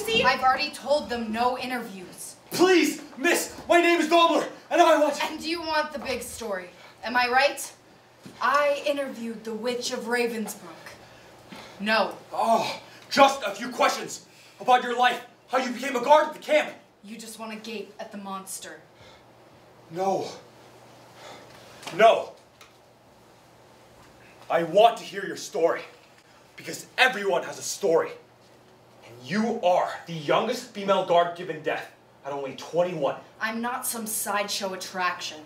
see? I've already told them no interviews. Please, miss, my name is Daimler, and I want... And you want the big story, am I right? I interviewed the Witch of Ravensbrook. No. Oh, just a few questions about your life, how you became a guard at the camp. You just want to gape at the monster. No. No. I want to hear your story, because everyone has a story. And you are the youngest female guard given death at only 21. I'm not some sideshow attraction.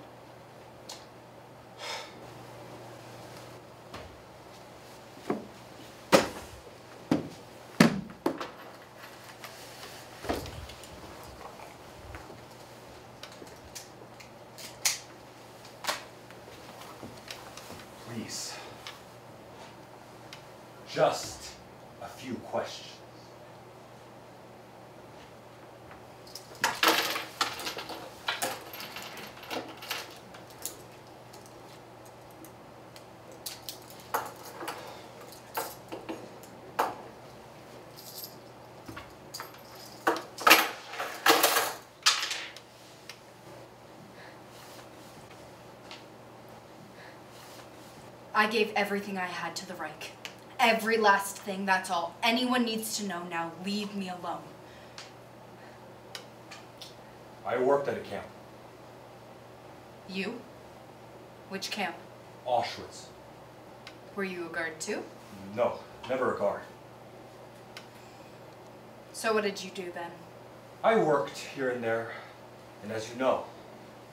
Please. Just a few questions. I gave everything I had to the Reich. Every last thing, that's all anyone needs to know. Now leave me alone. I worked at a camp. You? Which camp? Auschwitz. Were you a guard too? No, never a guard. So what did you do then? I worked here and there, and as you know,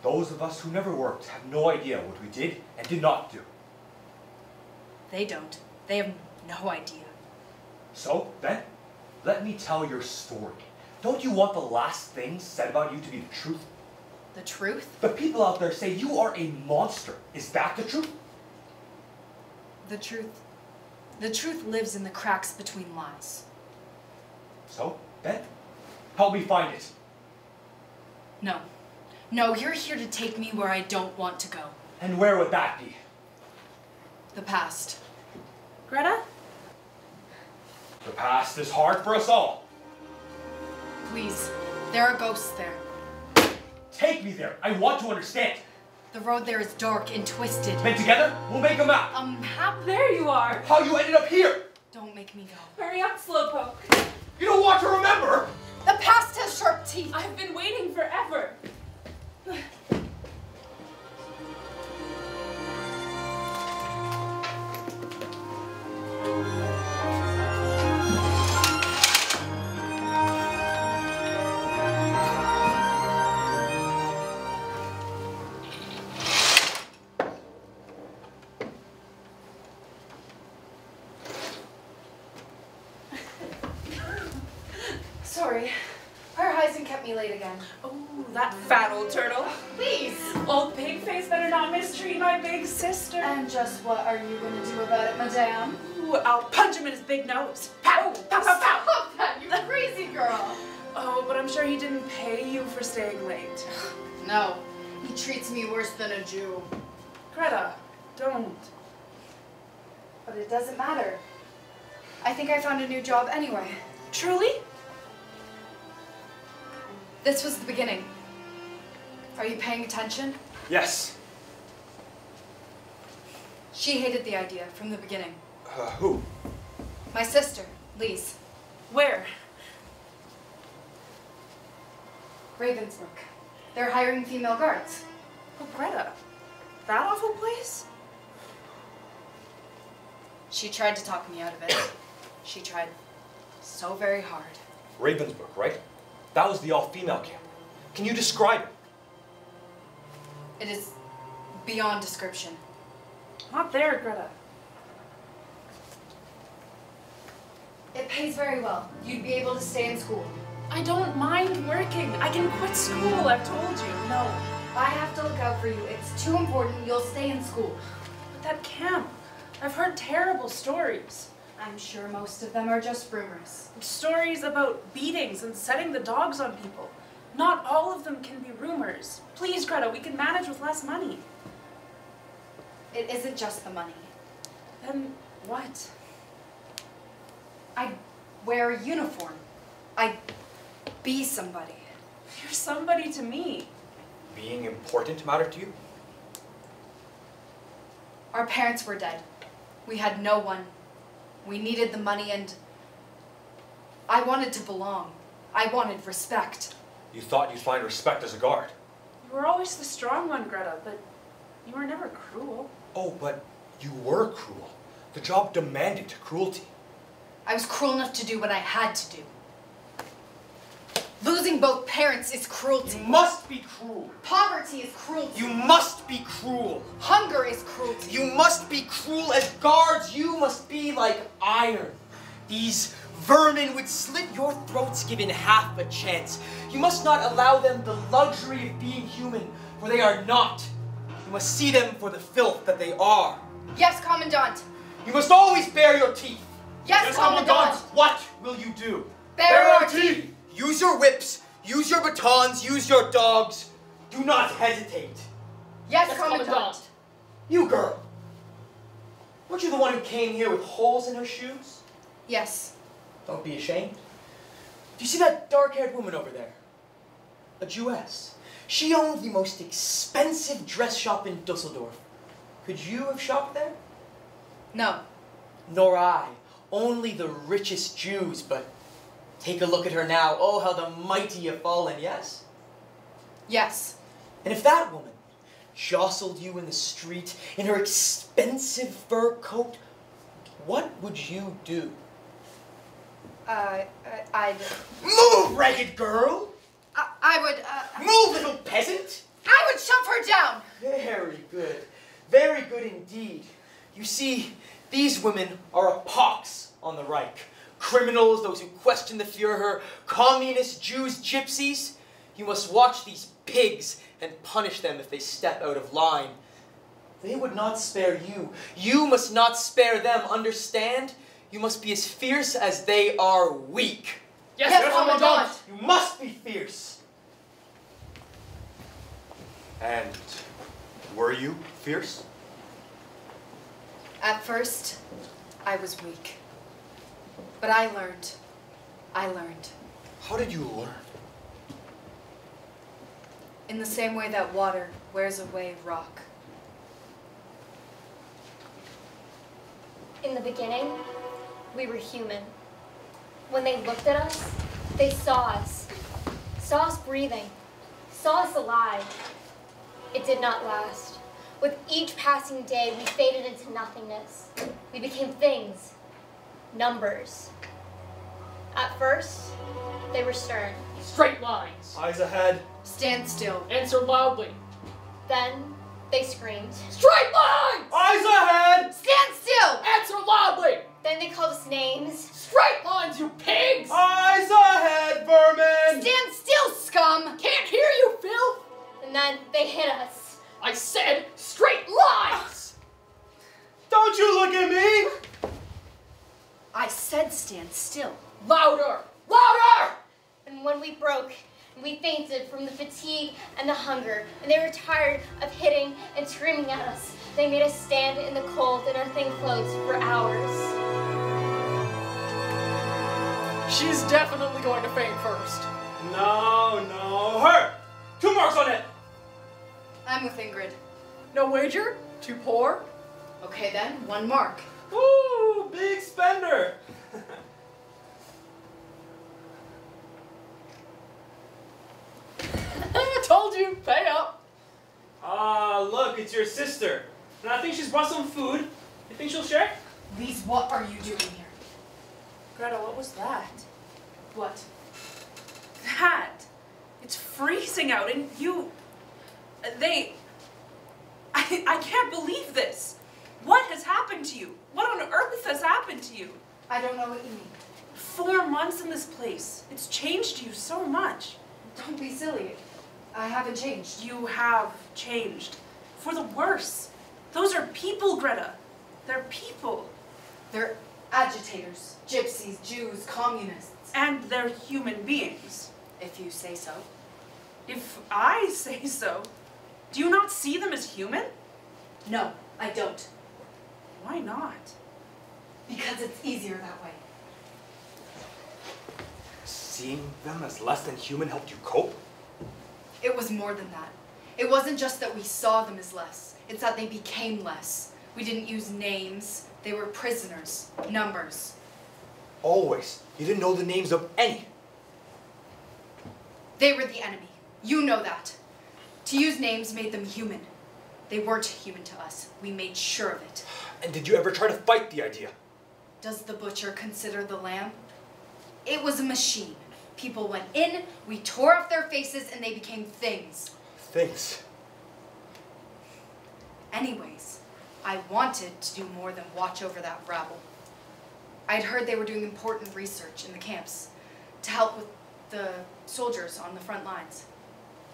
those of us who never worked have no idea what we did and did not do. They don't. They have no idea. So, then, let me tell your story. Don't you want the last thing said about you to be the truth? The truth? The people out there say you are a monster. Is that the truth? The truth. The truth lives in the cracks between lies. So, then, help me find it. No. No, you're here to take me where I don't want to go. And where would that be? The past. Greta? The past is hard for us all. Please. There are ghosts there. Take me there. I want to understand. The road there is dark and twisted. Then together, we'll make a map. There you are. How you ended up here. Don't make me go. Hurry up, Slowpoke. You don't want to remember. The past has sharp teeth. I've been waiting forever. Sorry. Our Heisen kept me late again. Oh, that fat old turtle. Please. Old pig face better not mistreat my big sister. And just what are you going to do about it, madame? Ooh, I'll punch him in his big nose. Pow! Pow, pow, pow! Stop that, you crazy girl. Oh, but I'm sure he didn't pay you for staying late. No, he treats me worse than a Jew. Greta, don't. But it doesn't matter. I think I found a new job anyway. Truly? This was the beginning. Are you paying attention? Yes. She hated the idea from the beginning. Who? My sister, Lise. Where? Ravensbrook. They're hiring female guards. Oh, Greta. That awful place? She tried to talk me out of it. She tried so very hard. Ravensbrook, right? That was the all-female camp. Can you describe it? It is beyond description. Not there, Greta. It pays very well. You'd be able to stay in school. I don't mind working. I can quit school, I've told you. No. I have to look out for you. It's too important. You'll stay in school. But that camp, I've heard terrible stories. I'm sure most of them are just rumors. Stories about beatings and setting the dogs on people. Not all of them can be rumors. Please, Greta, we can manage with less money. It isn't just the money. Then what? I wear a uniform. I Be somebody. You're somebody to me. Being important matter to you? Our parents were dead. We had no one. We needed the money and I wanted to belong. I wanted respect. You thought you'd find respect as a guard. You were always the strong one, Greta, but you were never cruel. Oh, but you were cruel. The job demanded cruelty. I was cruel enough to do what I had to do. Losing both parents is cruelty. You must be cruel. Poverty is cruelty. You must be cruel. Hunger is cruelty. You must be cruel as guards. You must be like iron. These vermin would slit your throats given half a chance. You must not allow them the luxury of being human, for they are not. You must see them for the filth that they are. Yes, Commandant. You must always bare your teeth. Yes, Commandant. What will you do? Bare our teeth. Use your whips, use your batons, use your dogs. Do not hesitate. Yes, Commandant. You girl. Weren't you the one who came here with holes in her shoes? Yes. Don't be ashamed. Do you see that dark-haired woman over there? A Jewess. She owned the most expensive dress shop in Dusseldorf. Could you have shopped there? No. Nor I. Only the richest Jews, but take a look at her now. Oh, how the mighty have fallen, yes? Yes. And if that woman jostled you in the street in her expensive fur coat, what would you do? I'd... Move, ragged girl! I would, Move, little peasant! I would shove her down! Very good. Very good indeed. You see, these women are a pox on the Reich. Criminals, those who question the Führer, communists, Jews, gypsies. You must watch these pigs and punish them if they step out of line. They would not spare you. You must not spare them, understand? You must be as fierce as they are weak. Yes, Commandant. You must be fierce. And were you fierce? At first, I was weak. But I learned. I learned. How did you learn? In the same way that water wears away rock. In the beginning, we were human. When they looked at us, they saw us breathing, saw us alive. It did not last. With each passing day, we faded into nothingness. We became things, numbers. At first, they were stern. Straight lines. Eyes ahead. Stand still. Answer loudly. Then, they screamed. Straight lines! Eyes ahead! Stand still! Answer loudly! Then they called us names. Straight lines, you pigs! Eyes ahead, vermin! Stand still, scum! Can't hear you, Phil! And then they hit us. I said straight lines! Don't you look at me! I said stand still. Louder! Louder! And when we broke, and we fainted from the fatigue and the hunger, and they were tired of hitting and screaming at us, they made us stand in the cold in our thin clothes for hours. She's definitely going to faint first. No, her! 2 marks on it! I'm with Ingrid. No wager? Too poor? Okay then, 1 mark. Ooh, big spender! I told you, pay up. Look, it's your sister. And I think she's brought some food. You think she'll share? Lise, what are you doing here? Greta, what was that? What? That! It's freezing out and you... I can't believe this! What has happened to you? What on earth has happened to you? I don't know what you mean. 4 months in this place. It's changed you so much. Don't be silly. I haven't changed. You have changed. For the worse. Those are people, Greta. They're people. They're agitators, gypsies, Jews, communists. And they're human beings. If you say so. If I say so. Do you not see them as human? No, I don't. Why not? Because it's easier that way. seeing them as less than human helped you cope? It was more than that. It wasn't just that we saw them as less. It's that they became less. We didn't use names. They were prisoners. Numbers. Always. You didn't know the names of any. They were the enemy. You know that. To use names made them human. They weren't human to us. We made sure of it. And did you ever try to fight the idea? Does the butcher consider the lamb? It was a machine. People went in, we tore off their faces, and they became things. Things? Anyways, I wanted to do more than watch over that rabble. I'd heard they were doing important research in the camps to help with the soldiers on the front lines.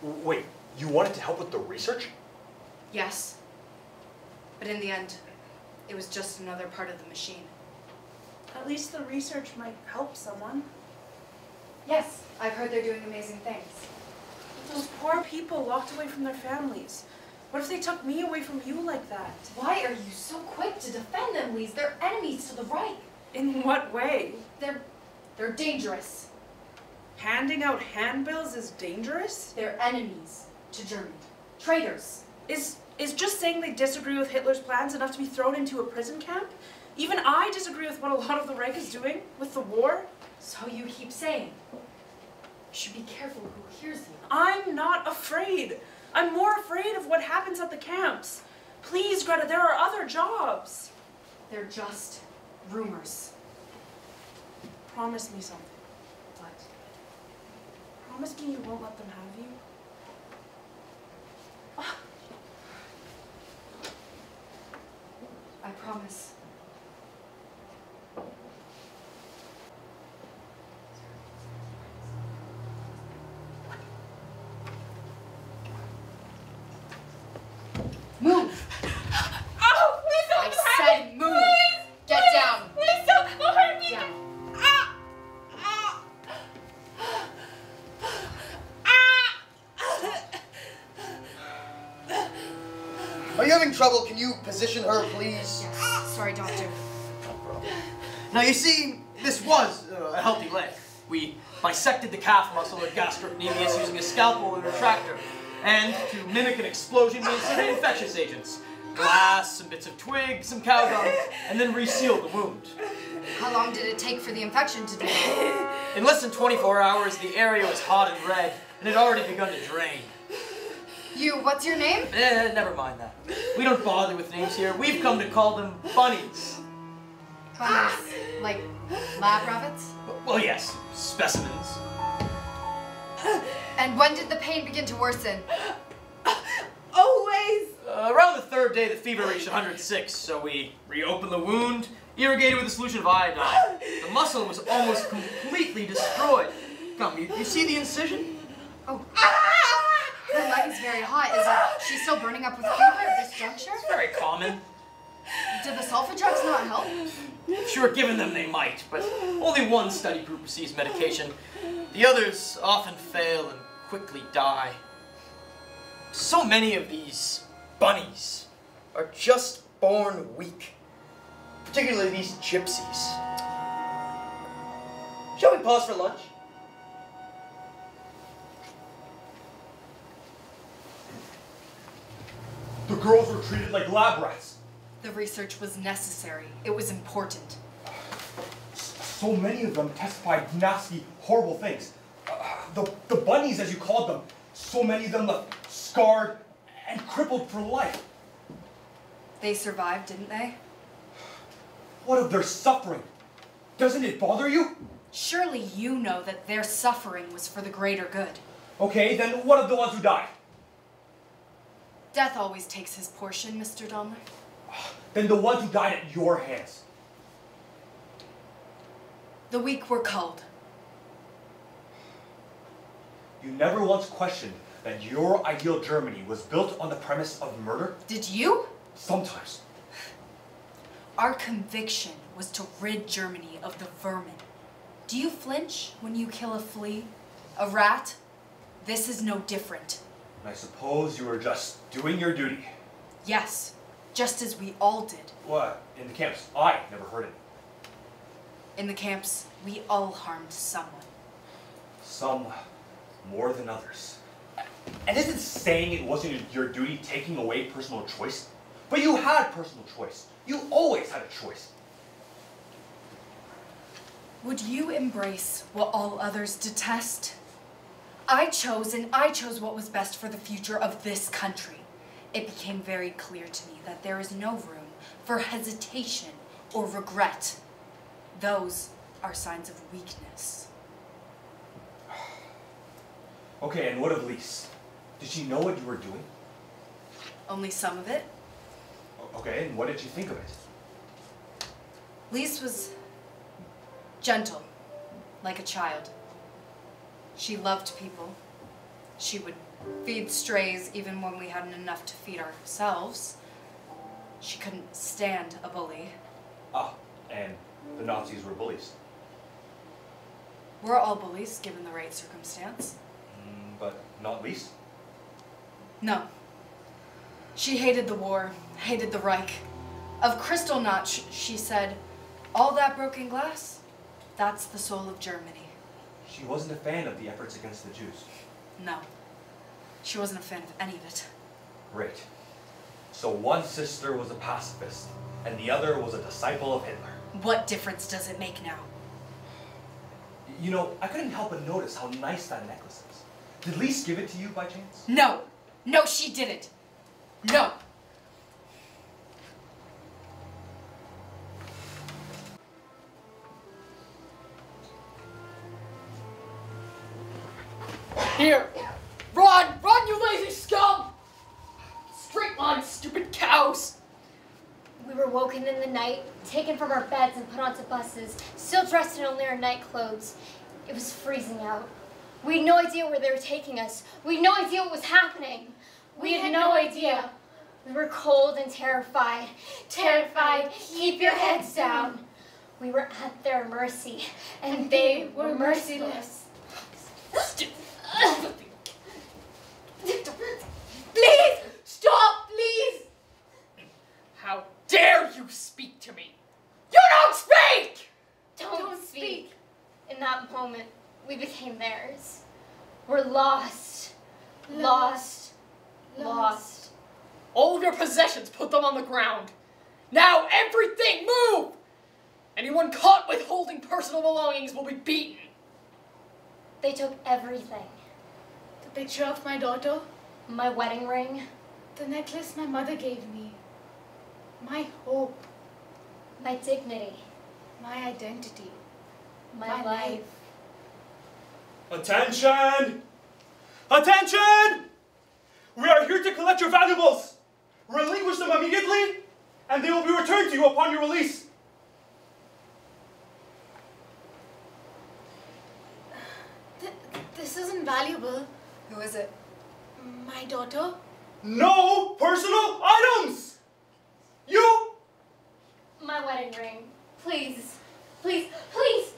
Wait, you wanted to help with the research? Yes. But in the end, it was just another part of the machine. At least the research might help someone. Yes, I've heard they're doing amazing things. Those poor people locked away from their families. What if they took me away from you like that? Why are you so quick to defend them, Lise? They're enemies to the Reich. In what way? They're dangerous. Handing out handbills is dangerous? They're enemies to Germany. Traitors. Is just saying they disagree with Hitler's plans enough to be thrown into a prison camp? Even I disagree with what a lot of the Reich is doing with the war. So you keep saying. You should be careful who hears you. I'm not afraid. I'm more afraid of what happens at the camps. Please, Greta, there are other jobs. They're just rumors. Promise me something. What? Promise me you won't let them have you. I promise. Move! Oh, please don't I said move! Please, Get down! Please don't hurt me! Down. Are you having trouble? Can you position her, please? Yes. Sorry, doctor. No problem. Now, you see, this was a healthy leg. We bisected the calf muscle at gastrocnemius using a scalpel and a retractor. And to mimic an explosion, we inserted infectious agents. Glass, some bits of twig, some cow dung, and then resealed the wound. How long did it take for the infection to develop? In less than 24 hours, the area was hot and red, and had already begun to drain. What's your name? Never mind that. We don't bother with names here. We've come to call them bunnies. Bunnies. Like lab rabbits? Well, yes, specimens. And when did the pain begin to worsen? Always! Around the third day, the fever reached 106, so we reopened the wound, irrigated with a solution of iodine. The muscle was almost completely destroyed. Come, you see the incision? Oh. Her leg is very hot. Is she still burning up with fever at this juncture? It's very common. Did the sulfa drugs not help? If you were given them, they might, but only one study group receives medication. The others often fail and quickly die. So many of these bunnies are just born weak. Particularly these gypsies. Shall we pause for lunch? The girls were treated like lab rats. The research was necessary. It was important. So many of them testified nasty, horrible things. The bunnies, as you called them, so many of them left scarred and crippled for life. They survived, didn't they? What of their suffering? Doesn't it bother you? Surely you know that their suffering was for the greater good. Okay, then what of the ones who died? Death always takes his portion, Mr. Daimler. Then the ones who died at your hands. The weak were culled. You never once questioned that your ideal Germany was built on the premise of murder? Did you? Sometimes. Our conviction was to rid Germany of the vermin. Do you flinch when you kill a flea? A rat? This is no different. I suppose you were just doing your duty. Yes, just as we all did. What? In the camps? I never heard it. In the camps, we all harmed someone. Some more than others. And isn't saying it wasn't your duty taking away personal choice? But you had personal choice. You always had a choice. Would you embrace what all others detest? I chose, and I chose what was best for the future of this country. It became very clear to me that there is no room for hesitation or regret. Those are signs of weakness. Okay, and what of Lise? Did she know what you were doing? Only some of it. Okay, and what did she think of it? Lise was gentle, like a child. She loved people. She would feed strays even when we hadn't enough to feed ourselves. She couldn't stand a bully. Ah, and the Nazis were bullies. We're all bullies, given the right circumstance. But not Lise? No. She hated the war, hated the Reich. Of Kristallnacht, she said, all that broken glass, that's the soul of Germany. She wasn't a fan of the efforts against the Jews. No. She wasn't a fan of any of it. Great. So one sister was a pacifist, and the other was a disciple of Hitler. What difference does it make now? You know, I couldn't help but notice how nice that necklace is. Did Lise give it to you by chance? No. No, she didn't. No. Here! Run! Run, you lazy scum! Straight line, stupid cows! We were woken in the night, taken from our beds and put onto buses, still dressed in only our night clothes. It was freezing out. We had no idea where they were taking us. We had no idea what was happening. We had no idea. We were cold and terrified. Terrified, keep your heads down. We were at their mercy, and they were merciless. Please! Stop, please! How dare you speak to me? You don't speak! Don't speak. In that moment, we became theirs. We're lost. Lost. Lost. All of your possessions, put them on the ground. Now everything, move! Anyone caught withholding personal belongings will be beaten. They took everything. The picture of my daughter, My wedding ring, the necklace my mother gave me, my hope, my dignity, my identity. my life. Attention! Attention! We are here to collect your valuables. Relinquish them immediately, and they will be returned to you upon your release. This isn't valuable. Who is it? My daughter? No personal items! You! My wedding ring. Please. Please. Please.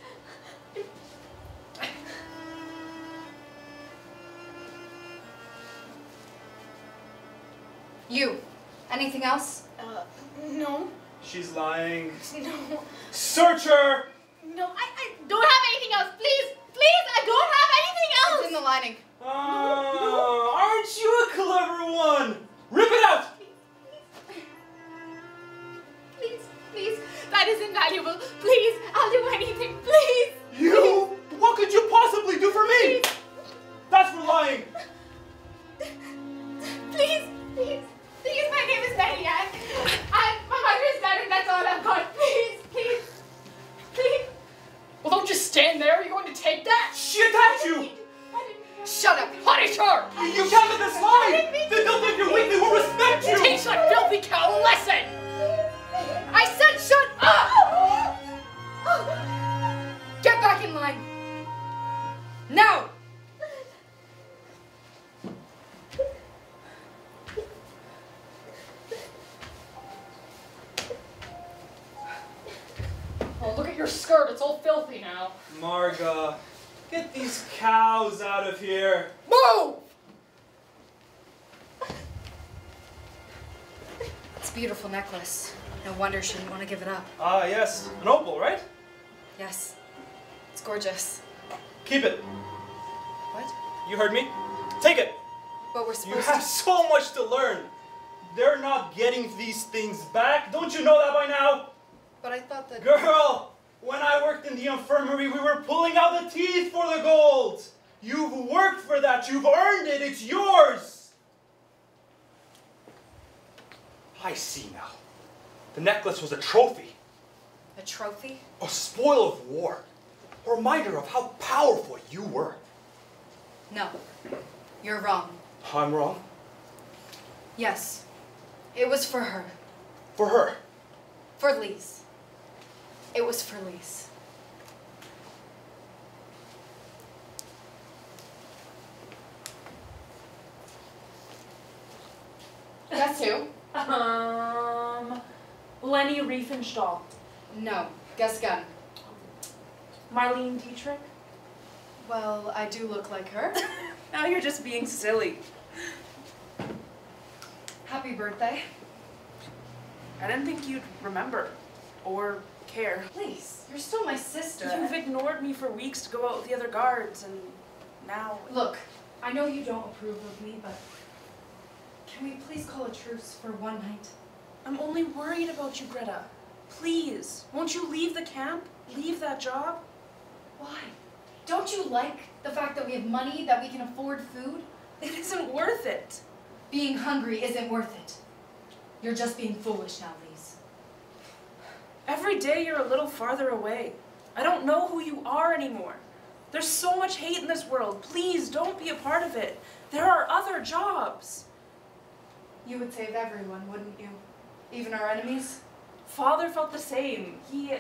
You. Anything else? No. She's lying. No. Search her! No, I don't have anything else. Please, please, I don't have anything else. It's in the lining. Aren't you a clever one? Rip it out! Please, please, that is invaluable. Please, I'll do anything. Please. You? What could you possibly do for me? That's for lying. Please, please, please, my name is Mary Ann. My mother is dead and that's all I've got. Please, please, please. Well, don't just stand there. Are you going to take that? She attacked you! I didn't mean it. Shut up. Punish her. You can't let this lie! Then they'll think you're weak, they won't respect you! Teach that filthy cow a lesson. I said shut up! Get back in line. Now! Oh, look at your skirt. It's all filthy now. Marga, get these cows out of here. Move! It's a beautiful necklace. No wonder she didn't want to give it up. Ah, yes. An opal, right? Yes. It's gorgeous. Keep it. You heard me? Take it. But we're You supposed have so much to learn. They're not getting these things back. Don't you know that by now? But I thought that... Girl, when I worked in the infirmary, we were pulling out the teeth for the gold. You've worked for that. You've earned it. It's yours. I see now. The necklace was a trophy, A trophy? a spoil of war, a reminder of how powerful you were. No. You're wrong. I'm wrong. Yes. It was for her. For her. For Lise. It was for Lise. Guess who? Lenny Riefenstahl. No. Guess again. Marlene Dietrich. Well, I do look like her. Now you're just being silly. Happy birthday. I didn't think you'd remember or care. Please, you're still my sister. You've ignored me for weeks to go out with the other guards, and now... Look, I know you don't approve of me, but can we please call a truce for one night? I'm only worried about you, Greta. Please, won't you leave the camp? Leave that job? Why? Don't you like the fact that we have money, that we can afford food? It isn't worth it. Being hungry isn't worth it. You're just being foolish now, Lise. Every day you're a little farther away. I don't know who you are anymore. There's so much hate in this world. Please, don't be a part of it. There are other jobs. You would save everyone, wouldn't you? Even our enemies? Father felt the same. He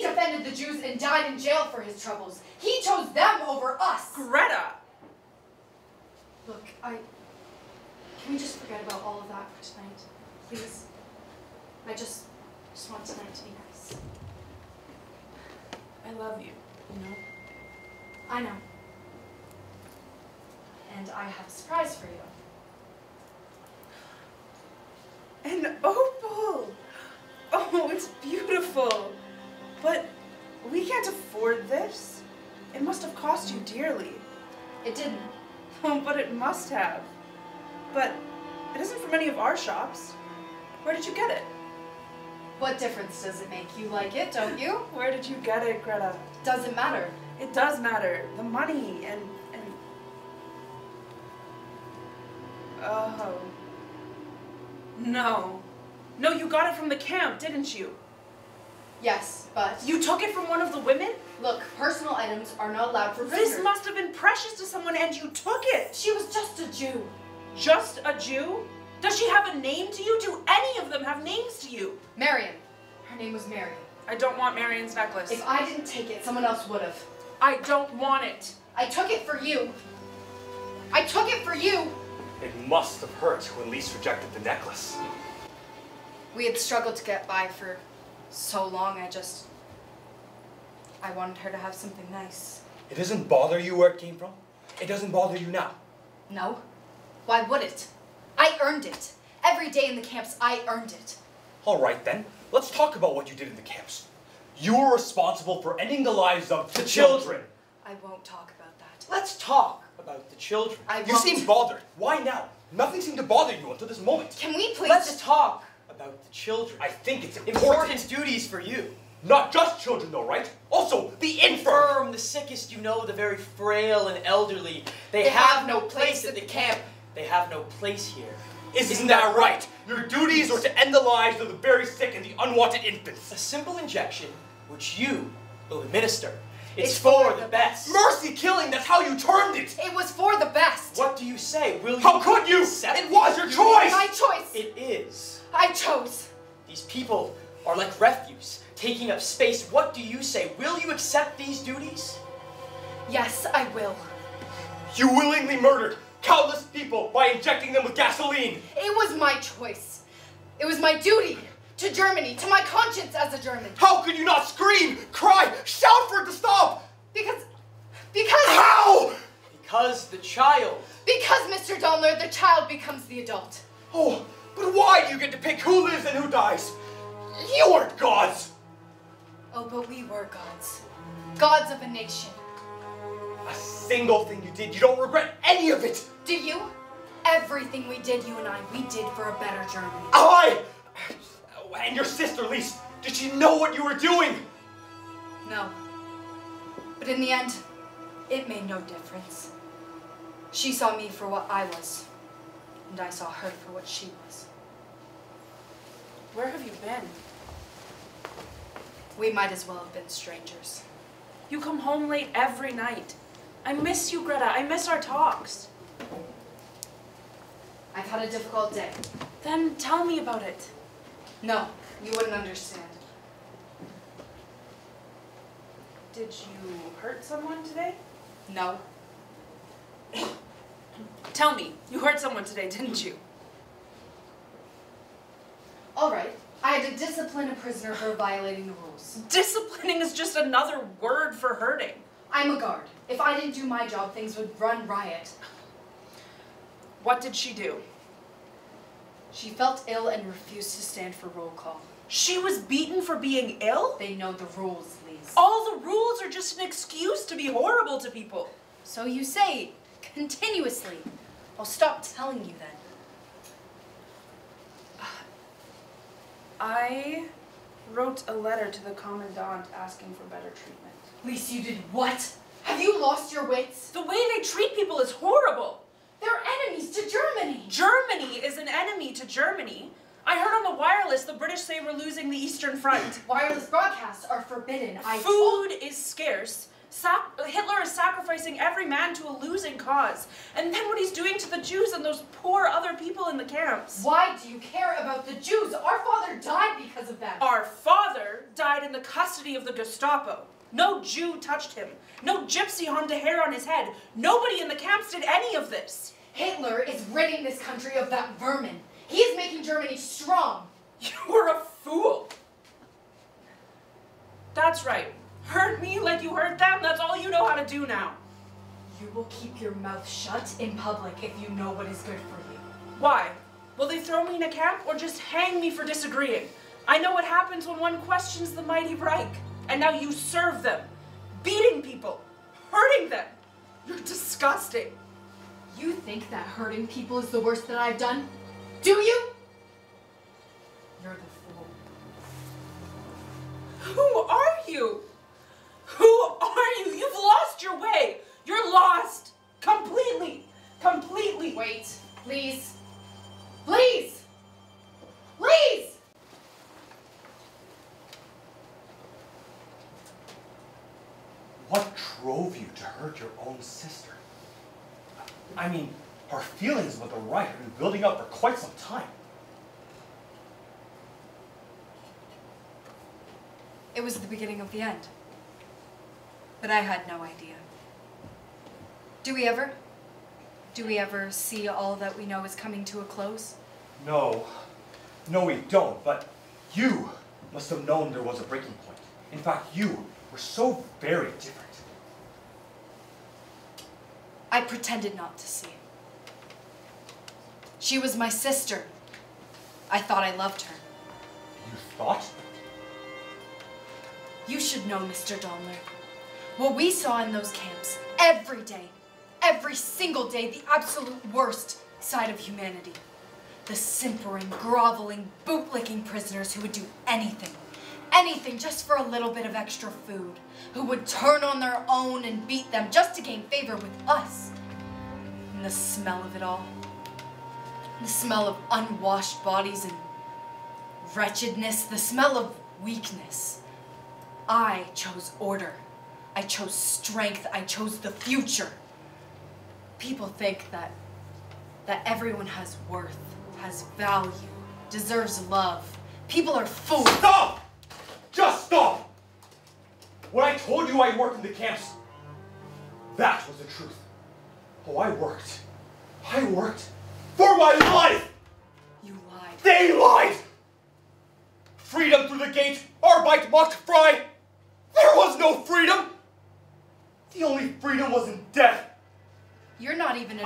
defended the Jews and died in jail for his troubles. He chose them over us. Greta! Look, can we just forget about all of that for tonight? Please? I just want tonight to be nice. I love you, you know? I know. And I have a surprise for you. An opal! Oh, it's beautiful. But we can't afford this. It must have cost you dearly. It didn't. Oh, but it must have. But it isn't from any of our shops. Where did you get it? What difference does it make? You like it, don't you? Where did you get it, Greta? Doesn't matter. It does matter. The money and... Oh. No. No, you got it from the camp, didn't you? Yes, but... You took it from one of the women? Look, personal items are not allowed for visitors. This must have been precious to someone and you took it. She was just a Jew. Just a Jew? Does she have a name to you? Do any of them have names to you? Marion. Her name was Marion. I don't want Marion's necklace. If I didn't take it, someone else would have. I don't want it. I took it for you. I took it for you. It must have hurt when Lise rejected the necklace. We had struggled to get by for so long, I wanted her to have something nice. It doesn't bother you where it came from? It doesn't bother you now? No. Why would it? I earned it. Every day in the camps, I earned it. All right then, let's talk about what you did in the camps. You were responsible for ending the lives of the children. I won't talk about that. Let's talk about the children. You seem bothered. Why now? Nothing seemed to bother you until this moment. Can we please Let's talk about the children. I think it's Important duties for you. Not just children though, right? Also, the infirm. The sickest you know, the very frail and elderly. They have no place at the camp. They have no place here. Isn't that right? Your duties are to end the lives of the very sick and the unwanted infants. A simple injection, which you will administer. It's for the best. Mercy killing, that's how you termed it. It was for the best. What do you say? Will How you could you? accept It was your these choice. My choice. duties? It is. I chose. These people are like refuse, taking up space. What do you say? Will you accept these duties? Yes, I will. You willingly murdered countless people by injecting them with gasoline. It was my choice. It was my duty to Germany, to my conscience as a German. How could you not scream, cry, shout for it to stop? Because... How? Because the child. Because, Mr. Daimler, the child becomes the adult. Oh, but why do you get to pick who lives and who dies? You aren't gods. Oh, but we were gods. Gods of a nation. a single thing you did. You don't regret any of it. Do you? Everything we did, you and I, we did for a better Germany. And your sister, Lise, did she know what you were doing? No. But in the end, it made no difference. She saw me for what I was, and I saw her for what she was. Where have you been? We might as well have been strangers. You come home late every night. I miss you, Greta. I miss our talks. I've had a difficult day. Then tell me about it. No, you wouldn't understand. Did you hurt someone today? No. Tell me, you hurt someone today, didn't you? All right. I had to discipline a prisoner for violating the rules. Disciplining is just another word for hurting. I'm a guard. If I didn't do my job, things would run riot. What did she do? She felt ill and refused to stand for roll call. She was beaten for being ill? They know the rules, Lise. All the rules are just an excuse to be horrible to people. So you say, continuously. I'll stop telling you then. I wrote a letter to the commandant asking for better treatment. Lise, you did what? Have you lost your wits? The way they treat people is horrible. They're enemies to Germany. Germany is an enemy to Germany. I heard on the wireless the British say we're losing the Eastern Front. Wireless broadcasts are forbidden. Food is scarce. Hitler is sacrificing every man to a losing cause. And then what he's doing to the Jews and those poor other people in the camps. Why do you care about the Jews? Our father died because of them. Our father died in the custody of the Gestapo. No Jew touched him. No gypsy harmed a hair on his head. Nobody in the camps did any of this. Hitler is ridding this country of that vermin. He is making Germany strong. You're a fool. That's right. Hurt me like you hurt them. That's all you know how to do now. You will keep your mouth shut in public if you know what is good for you. Why? Will they throw me in a camp or just hang me for disagreeing? I know what happens when one questions the mighty Reich. And now you serve them. Beating people. Hurting them. You're disgusting. You think that hurting people is the worst that I've done? Do you? You're the fool. Who are you? Who are you? You've lost your way. You're lost. Completely. Completely. Wait, please. Please! Please! What drove you to hurt your own sister? I mean, her feelings about the Reich have been building up for quite some time. It was the beginning of the end. But I had no idea. Do we ever? Do we ever see all that we know is coming to a close? No, we don't, but you must have known there was a breaking point. In fact, you were so very different. I pretended not to see. She was my sister. I thought I loved her. You thought? You should know, Mr. Daimler. What we saw in those camps, every day, every single day, the absolute worst side of humanity. The simpering, groveling, bootlicking prisoners who would do anything, anything just for a little bit of extra food, who would turn on their own and beat them just to gain favor with us. And the smell of it all, the smell of unwashed bodies and wretchedness, the smell of weakness. I chose order. I chose strength. I chose the future. People think that everyone has worth, has value, deserves love. People are fools. Stop! Just stop! When I told you I worked in the camps, that was the truth. Oh, I worked for my life! You lied. They lied! Freedom through the gate, Arbeit macht frei! There was no freedom! The only freedom was in death! You're not even a